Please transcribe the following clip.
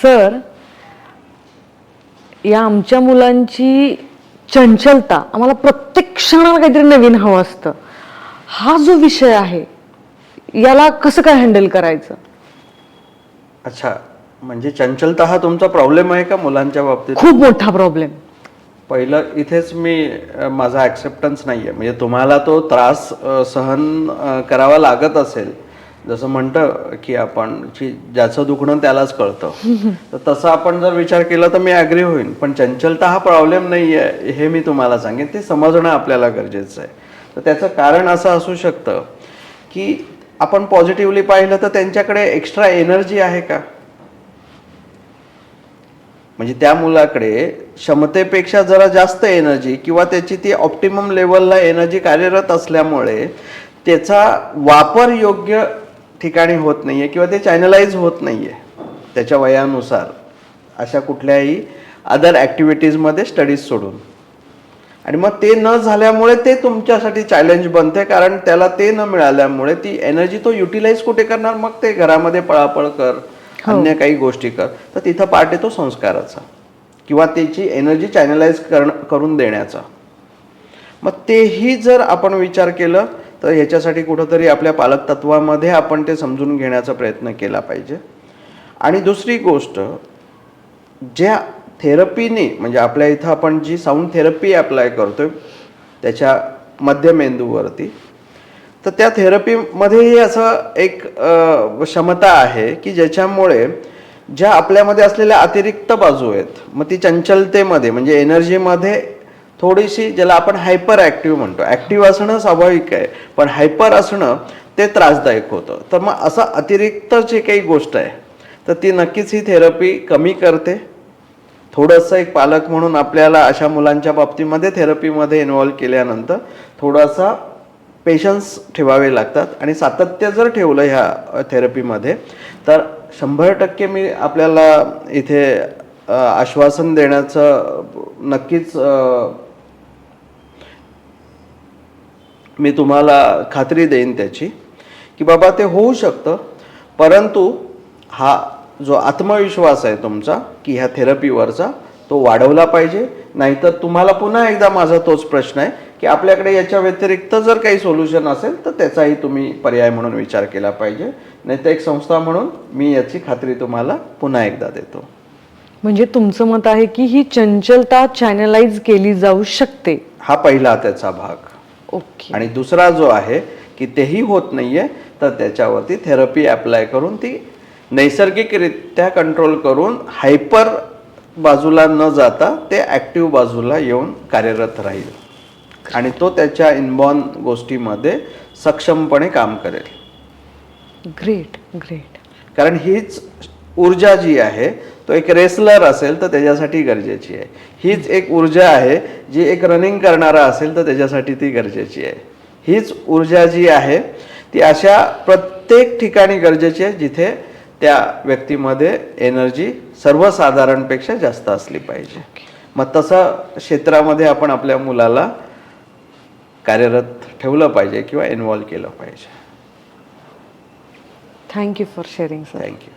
Sir, या आमच्या मुलांची चंचलता, आम्हाला प्रत्येक क्षणाला काहीतरी नवीन हवं असतं, हा जो विषय आहे याला कसं काय हँडल करायचं? अच्छा, म्हणजे चंचलता हा तुमचा प्रॉब्लेम आहे का मुलांच्या बाबतीत? खूप मोठा प्रॉब्लेम. पहिलं इथेच माझा ॲक्सेप्टन्स नाही आहे. म्हणजे तुम्हाला तो त्रास सहन करावा लागत असेल, जसं म्हणतं की आपण की ज्याचं दुखणं त्यालाच कळतं, तर तसं आपण जर विचार केला तर मी ॲग्री होईन. पण चंचलता हा प्रॉब्लेम नाही आहे हे मी तुम्हाला सांगेन, ते समजणं आपल्याला गरजेचं आहे. तर त्याचं कारण असं असू शकतं की आपण पॉझिटिव्हली पाहिलं तर त्यांच्याकडे एक्स्ट्रा एनर्जी आहे का? म्हणजे त्या मुलाकडे क्षमतेपेक्षा जरा जास्त एनर्जी किंवा त्याची ती ऑप्टिमम लेवलला एनर्जी कार्यरत असल्यामुळे त्याचा वापर योग्य ठिकाणी होत नाही आहे किंवा ते चॅनलाइज होत नाही आहे त्याच्या वयानुसार अशा कुठल्याही अदर ॲक्टिव्हिटीजमध्ये स्टडीज सोडून. आणि मग ते न झाल्यामुळे ते तुमच्यासाठी चॅलेंज बनते, कारण त्याला ते न मिळाल्यामुळे ती एनर्जी तो युटिलाइज कुठे करणार? मग ते घरामध्ये पळापळ कर, अन्य काही गोष्टी कर, तर तिथं पार्ट येतो संस्काराचा किंवा त्याची एनर्जी चॅनलाइज करून देण्याचा. मग तेही जर आपण विचार केलं तर ह्याच्यासाठी कुठंतरी आपल्या पालक तत्वामध्ये आपण ते समजून घेण्याचा प्रयत्न केला पाहिजे. आणि दुसरी गोष्ट, ज्या थेरपीने म्हणजे आपल्या इथं आपण जी साऊंड थेरपी अप्लाय करतोय त्याच्या मध्य मेंदूवरती, तर त्या थेरपीमध्येही असं एक क्षमता आहे की ज्याच्यामुळे ज्या आपल्यामध्ये असलेल्या अतिरिक्त बाजू आहेत, मग ती चंचलतेमध्ये म्हणजे एनर्जीमध्ये थोडीशी, ज्याला आपण हायपर ॲक्टिव्ह म्हणतो, ॲक्टिव्ह असणं स्वाभाविक आहे पण हायपर असणं ते त्रासदायक होतं. तर मग असं अतिरिक्त जे काही गोष्ट आहे तर ती नक्कीच ही थेरपी कमी करते. थोडंसं एक पालक म्हणून आपल्याला अशा मुलांच्या बाबतीमध्ये थेरपीमध्ये इन्व्हॉल्व केल्यानंतर थोडासा पेशन्स ठेवावे लागतात. आणि सातत्य जर ठेवलं ह्या थेरपीमध्ये तर 100% मी आपल्याला इथे आश्वासन देण्याचं नक्कीच मी तुम्हाला खात्री देईन त्याची, की बाबा ते होऊ शकतं. परंतु हा जो आत्मविश्वास आहे तुमचा की ह्या थेरपीवरचा, तो वाढवला पाहिजे. नाहीतर तुम्हाला पुन्हा एकदा माझा तोच प्रश्न आहे की आपल्याकडे याच्या व्यतिरिक्त जर काही सोल्युशन असेल तर त्याचाही तुम्ही पर्याय म्हणून विचार केला पाहिजे. नाहीतर एक संस्था म्हणून मी याची खात्री तुम्हाला पुन्हा एकदा देतो. म्हणजे तुमचं मत आहे की ही चंचलता चॅनलाइज केली जाऊ शकते, हा पहिला त्याचा भाग. ओके. आणि दुसरा जो आहे की तेही होत नाहीये, तर त्याच्यावरती थेरपी अप्लाय करून ती नैसर्गिकरित्या कंट्रोल करून हायपर बाजूला न जाता ते ॲक्टिव्ह बाजूला येऊन कार्यरत राहील आणि तो त्याच्या इनबॉर्न गोष्टीमध्ये सक्षमपणे काम करेल. Great great. कारण हीच ऊर्जा जी आहे, तो एक रेसलर असेल तर त्याच्यासाठी गरजेची आहे. हीच एक ऊर्जा आहे जी एक रनिंग करणारा असेल तर त्याच्यासाठी ती गरजेची आहे. हीच ऊर्जा जी आहे ती अशा प्रत्येक ठिकाणी गरजेची आहे जिथे त्या व्यक्तीमध्ये एनर्जी सर्वसाधारणपेक्षा जास्त असली पाहिजे. मग तसं क्षेत्रामध्ये आपण आपल्या मुलाला कार्यरत ठेवलं पाहिजे किंवा इन्व्हॉल्व केलं पाहिजे. Thank you for sharing sir. Thank you.